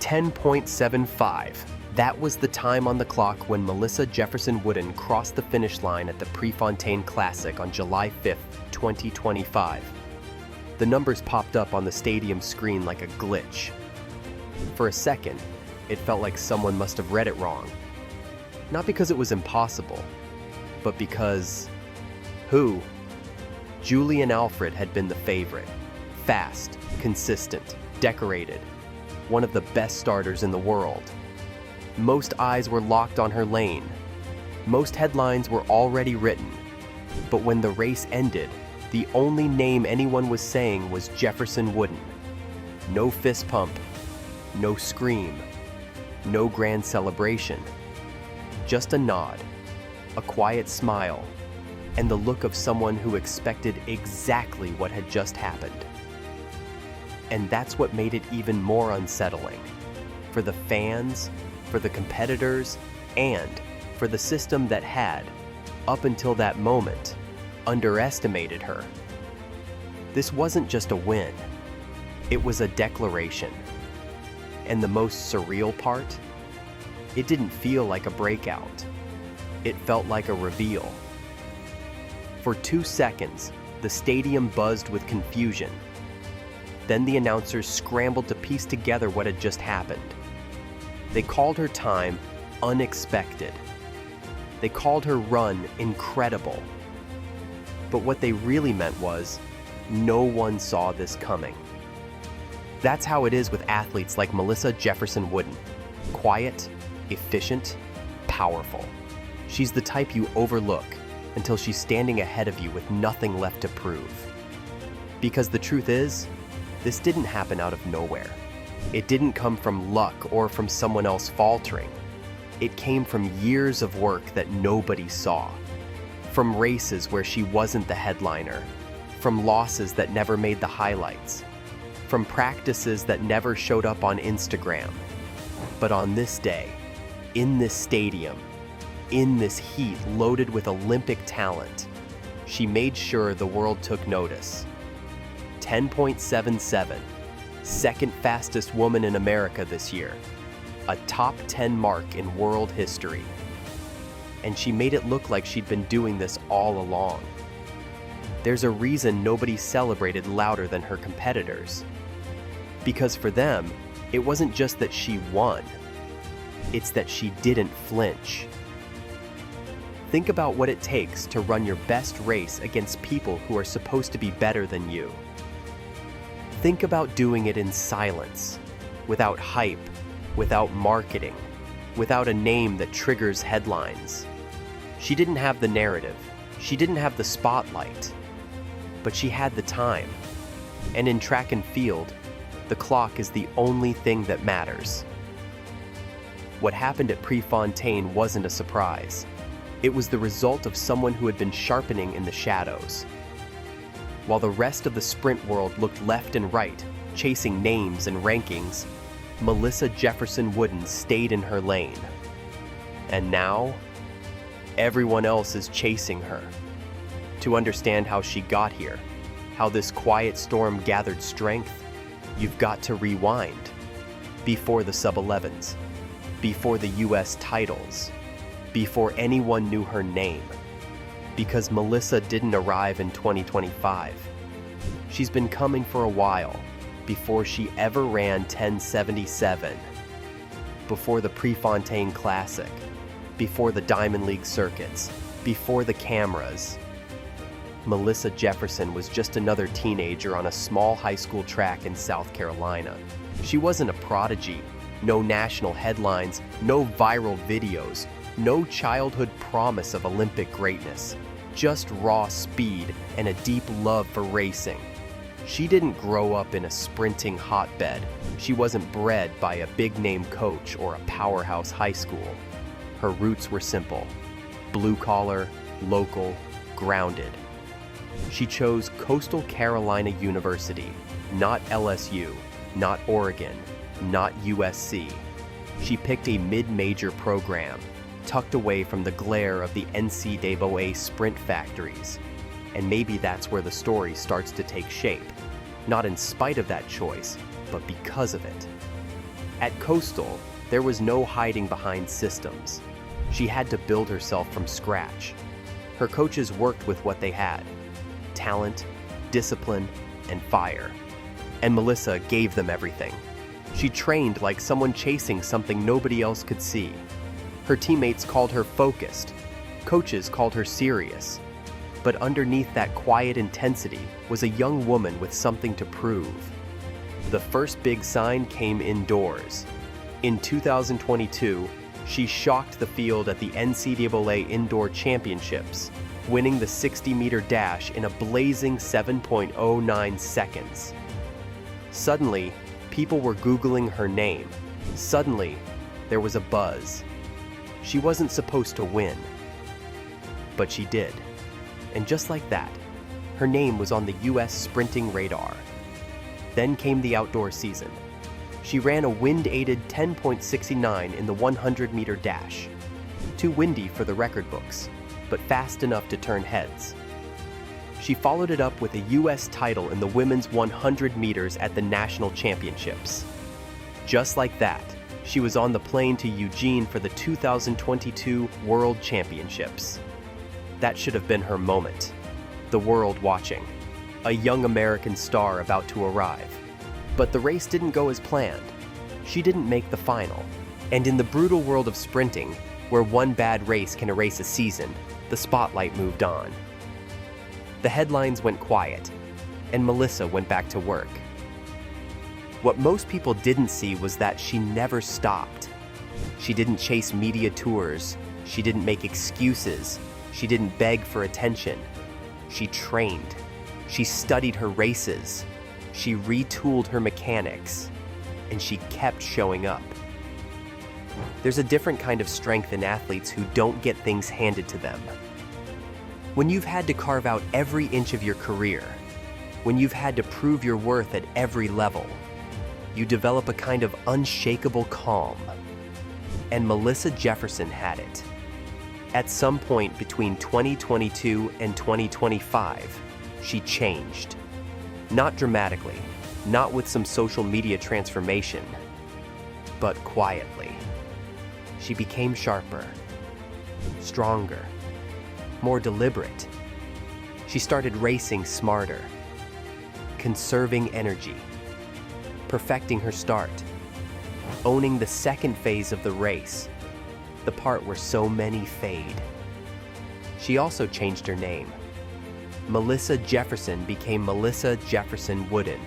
10.75. That was the time on the clock when Melissa Jefferson-Wooden crossed the finish line at the Prefontaine Classic on July 5th, 2025. The numbers popped up on the stadium screen like a glitch. For a second, it felt like someone must have read it wrong. Not because it was impossible, but because... who? Julian Alfred had been the favorite. Fast, consistent, decorated. One of the best starters in the world. Most eyes were locked on her lane. Most headlines were already written. But when the race ended, the only name anyone was saying was Jefferson-Wooden. No fist pump, no scream, no grand celebration. Just a nod, a quiet smile, and the look of someone who expected exactly what had just happened. And that's what made it even more unsettling. For the fans, for the competitors, and for the system that had, up until that moment, underestimated her. This wasn't just a win. It was a declaration. And the most surreal part? It didn't feel like a breakout. It felt like a reveal. For 2 seconds, the stadium buzzed with confusion. Then the announcers scrambled to piece together what had just happened. They called her time unexpected. They called her run incredible. But what they really meant was, no one saw this coming. That's how it is with athletes like Melissa Jefferson-Wooden. Quiet, efficient, powerful. She's the type you overlook until she's standing ahead of you with nothing left to prove. Because the truth is, this didn't happen out of nowhere. It didn't come from luck or from someone else faltering. It came from years of work that nobody saw. From races where she wasn't the headliner. From losses that never made the highlights. From practices that never showed up on Instagram. But on this day, in this stadium, in this heat loaded with Olympic talent, she made sure the world took notice. 10.77, second fastest woman in America this year, a top 10 mark in world history. And she made it look like she'd been doing this all along. There's a reason nobody celebrated louder than her competitors. Because for them, it wasn't just that she won, it's that she didn't flinch. Think about what it takes to run your best race against people who are supposed to be better than you. Think about doing it in silence, without hype, without marketing, without a name that triggers headlines. She didn't have the narrative, she didn't have the spotlight, but she had the time. And in track and field, the clock is the only thing that matters. What happened at Prefontaine wasn't a surprise. It was the result of someone who had been sharpening in the shadows. While the rest of the sprint world looked left and right, chasing names and rankings, Melissa Jefferson-Wooden stayed in her lane. And now, everyone else is chasing her. To understand how she got here, how this quiet storm gathered strength, you've got to rewind. Before the sub-11s, before the US titles, before anyone knew her name. Because Melissa didn't arrive in 2025. She's been coming for a while, before she ever ran 10.77, before the Prefontaine Classic, before the Diamond League circuits, before the cameras. Melissa Jefferson was just another teenager on a small high school track in South Carolina. She wasn't a prodigy, no national headlines, no viral videos, no childhood promise of Olympic greatness, just raw speed and a deep love for racing. She didn't grow up in a sprinting hotbed. She wasn't bred by a big-name coach or a powerhouse high school. Her roots were simple: blue-collar, local, grounded. She chose Coastal Carolina University, not LSU, not Oregon, not USC. She picked a mid-major program, tucked away from the glare of the NCAA sprint factories. And maybe that's where the story starts to take shape. Not in spite of that choice, but because of it. At Coastal, there was no hiding behind systems. She had to build herself from scratch. Her coaches worked with what they had: talent, discipline, and fire. And Melissa gave them everything. She trained like someone chasing something nobody else could see. Her teammates called her focused. Coaches called her serious. But underneath that quiet intensity was a young woman with something to prove. The first big sign came indoors. In 2022, she shocked the field at the NCAA Indoor Championships, winning the 60-meter dash in a blazing 7.09 seconds. Suddenly, people were Googling her name. Suddenly, there was a buzz. She wasn't supposed to win, but she did. And just like that, her name was on the US sprinting radar. Then came the outdoor season. She ran a wind-aided 10.69 in the 100-meter dash. Too windy for the record books, but fast enough to turn heads. She followed it up with a US title in the women's 100 meters at the national championships. Just like that, she was on the plane to Eugene for the 2022 World Championships. That should have been her moment. The world watching. A young American star about to arrive. But the race didn't go as planned. She didn't make the final. And in the brutal world of sprinting, where one bad race can erase a season, the spotlight moved on. The headlines went quiet, and Melissa went back to work. What most people didn't see was that she never stopped. She didn't chase media tours. She didn't make excuses. She didn't beg for attention. She trained. She studied her races. She retooled her mechanics. And she kept showing up. There's a different kind of strength in athletes who don't get things handed to them. When you've had to carve out every inch of your career, when you've had to prove your worth at every level, you develop a kind of unshakable calm. And Melissa Jefferson had it. At some point between 2022 and 2025, she changed. Not dramatically, not with some social media transformation, but quietly. She became sharper, stronger, more deliberate. She started racing smarter, conserving energy, perfecting her start, owning the second phase of the race, the part where so many fade. She also changed her name. Melissa Jefferson became Melissa Jefferson-Wooden.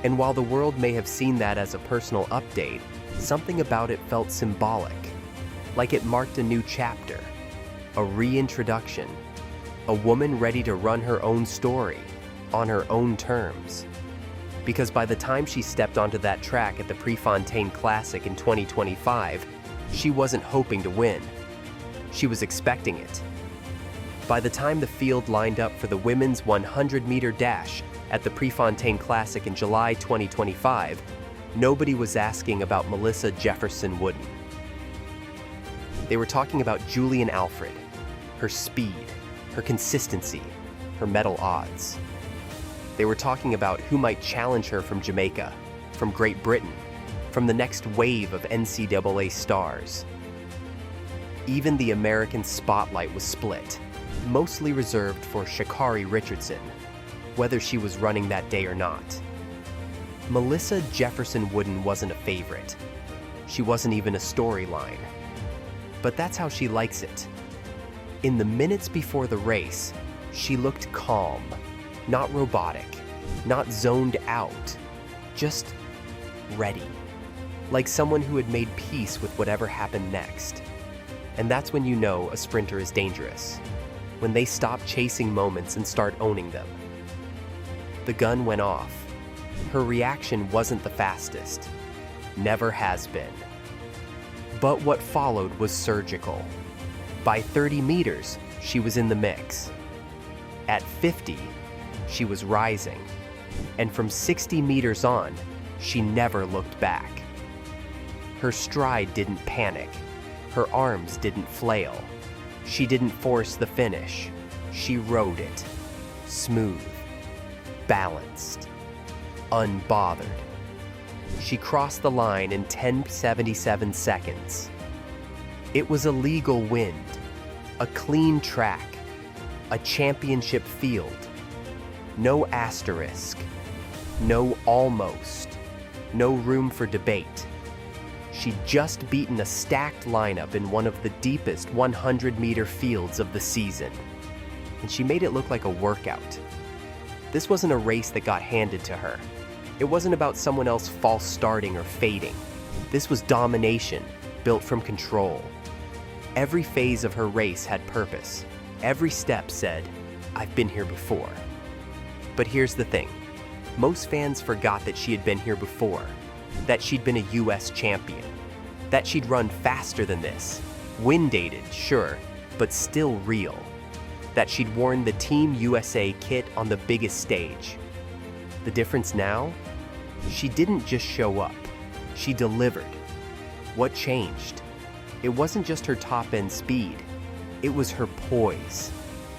And while the world may have seen that as a personal update, something about it felt symbolic, like it marked a new chapter, a reintroduction, a woman ready to run her own story, on her own terms. Because by the time she stepped onto that track at the Prefontaine Classic in 2025, she wasn't hoping to win. She was expecting it. By the time the field lined up for the women's 100-meter dash at the Prefontaine Classic in July 2025, nobody was asking about Melissa Jefferson-Wooden. They were talking about Julian Alfred, her speed, her consistency, her medal odds. They were talking about who might challenge her from Jamaica, from Great Britain, from the next wave of NCAA stars. Even the American spotlight was split, mostly reserved for Sha'Carri Richardson, whether she was running that day or not. Melissa Jefferson-Wooden wasn't a favorite. She wasn't even a storyline. But that's how she likes it. In the minutes before the race, she looked calm, not robotic, not zoned out, just ready. Like someone who had made peace with whatever happened next. And that's when you know a sprinter is dangerous. When they stop chasing moments and start owning them. The gun went off. Her reaction wasn't the fastest. Never has been. But what followed was surgical. By 30 meters, she was in the mix. At 50, she was rising. And from 60 meters on, she never looked back. Her stride didn't panic. Her arms didn't flail. She didn't force the finish. She rode it. Smooth. Balanced. Unbothered. She crossed the line in 10:77 seconds. It was a legal wind, a clean track, a championship field. No asterisk, no almost, no room for debate. She'd just beaten a stacked lineup in one of the deepest 100-meter fields of the season, and she made it look like a workout. This wasn't a race that got handed to her. It wasn't about someone else false starting or fading. This was domination, built from control. Every phase of her race had purpose. Every step said, "I've been here before." But here's the thing. Most fans forgot that she had been here before, that she'd been a US champion, that she'd run faster than this, wind-aided, sure, but still real, that she'd worn the Team USA kit on the biggest stage. The difference now? She didn't just show up, she delivered. What changed? It wasn't just her top-end speed, it was her poise,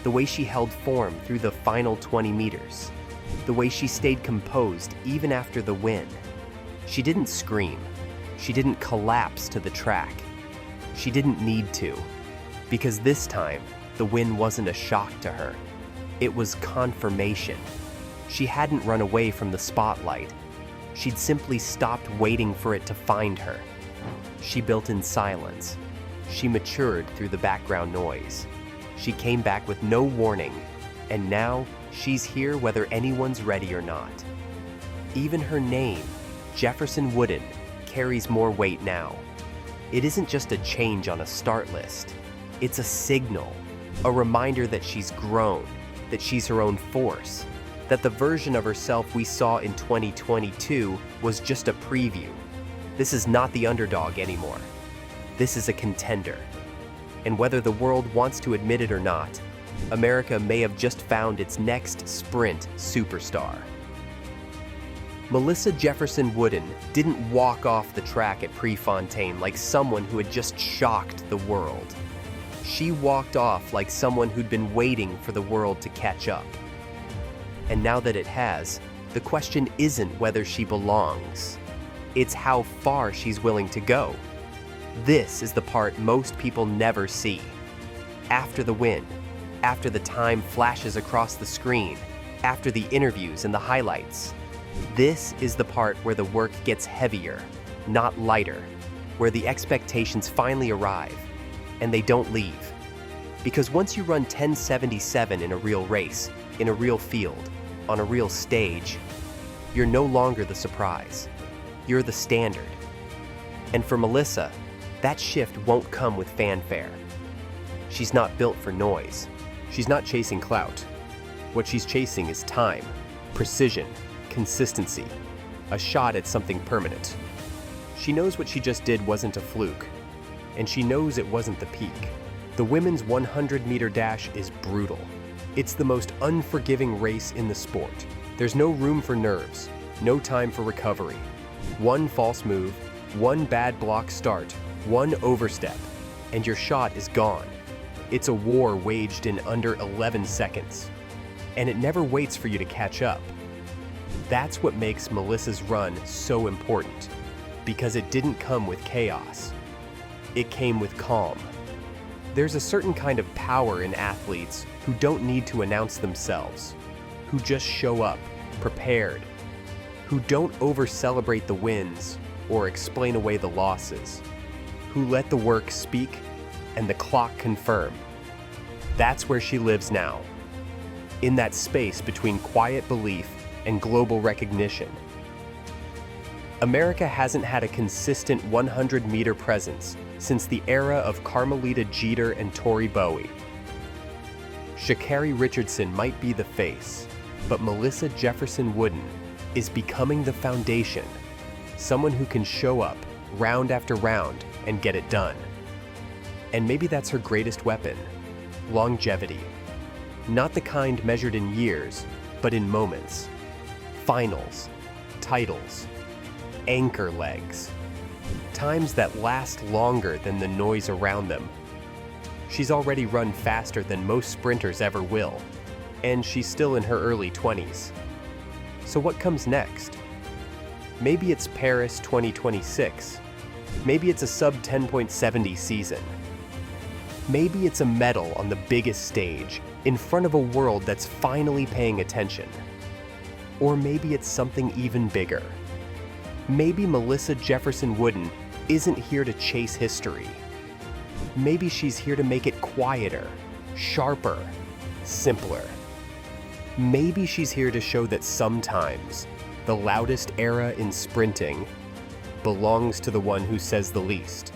the way she held form through the final 20 meters, the way she stayed composed even after the win. She didn't scream, she didn't collapse to the track. She didn't need to, because this time, the win wasn't a shock to her. It was confirmation. She hadn't run away from the spotlight. She'd simply stopped waiting for it to find her. She built in silence. She matured through the background noise. She came back with no warning, and now she's here whether anyone's ready or not. Even her name, Jefferson-Wooden, carries more weight now. It isn't just a change on a start list. It's a signal, a reminder that she's grown, that she's her own force, that the version of herself we saw in 2022 was just a preview. This is not the underdog anymore. This is a contender. And whether the world wants to admit it or not, America may have just found its next sprint superstar. Melissa Jefferson-Wooden didn't walk off the track at Prefontaine like someone who had just shocked the world. She walked off like someone who'd been waiting for the world to catch up. And now that it has, the question isn't whether she belongs. It's how far she's willing to go. This is the part most people never see. After the win, after the time flashes across the screen, after the interviews and the highlights, this is the part where the work gets heavier, not lighter, where the expectations finally arrive, and they don't leave. Because once you run 10:77 in a real race, in a real field, on a real stage, you're no longer the surprise. You're the standard. And for Melissa, that shift won't come with fanfare. She's not built for noise. She's not chasing clout. What she's chasing is time, precision, consistency, a shot at something permanent. She knows what she just did wasn't a fluke, and she knows it wasn't the peak. The women's 100-meter dash is brutal. It's the most unforgiving race in the sport. There's no room for nerves, no time for recovery. One false move, one bad block start, one overstep, and your shot is gone. It's a war waged in under 11 seconds, and it never waits for you to catch up. That's what makes Melissa's run so important, because it didn't come with chaos. It came with calm. There's a certain kind of power in athletes who don't need to announce themselves, who just show up, prepared, who don't over-celebrate the wins or explain away the losses, who let the work speak and the clock confirm. That's where she lives now, in that space between quiet belief and global recognition. America hasn't had a consistent 100-meter presence since the era of Carmelita Jeter and Tori Bowie. Sha'Carri Richardson might be the face, but Melissa Jefferson-Wooden is becoming the foundation, someone who can show up round after round and get it done. And maybe that's her greatest weapon, longevity. Not the kind measured in years, but in moments. Finals, titles, anchor legs. Times that last longer than the noise around them. She's already run faster than most sprinters ever will, and she's still in her early 20s. So what comes next? Maybe it's Paris 2026. Maybe it's a sub 10.70 season. Maybe it's a medal on the biggest stage, in front of a world that's finally paying attention. Or maybe it's something even bigger. Maybe Melissa Jefferson-Wooden isn't here to chase history. Maybe she's here to make it quieter, sharper, simpler. Maybe she's here to show that sometimes the loudest era in sprinting belongs to the one who says the least.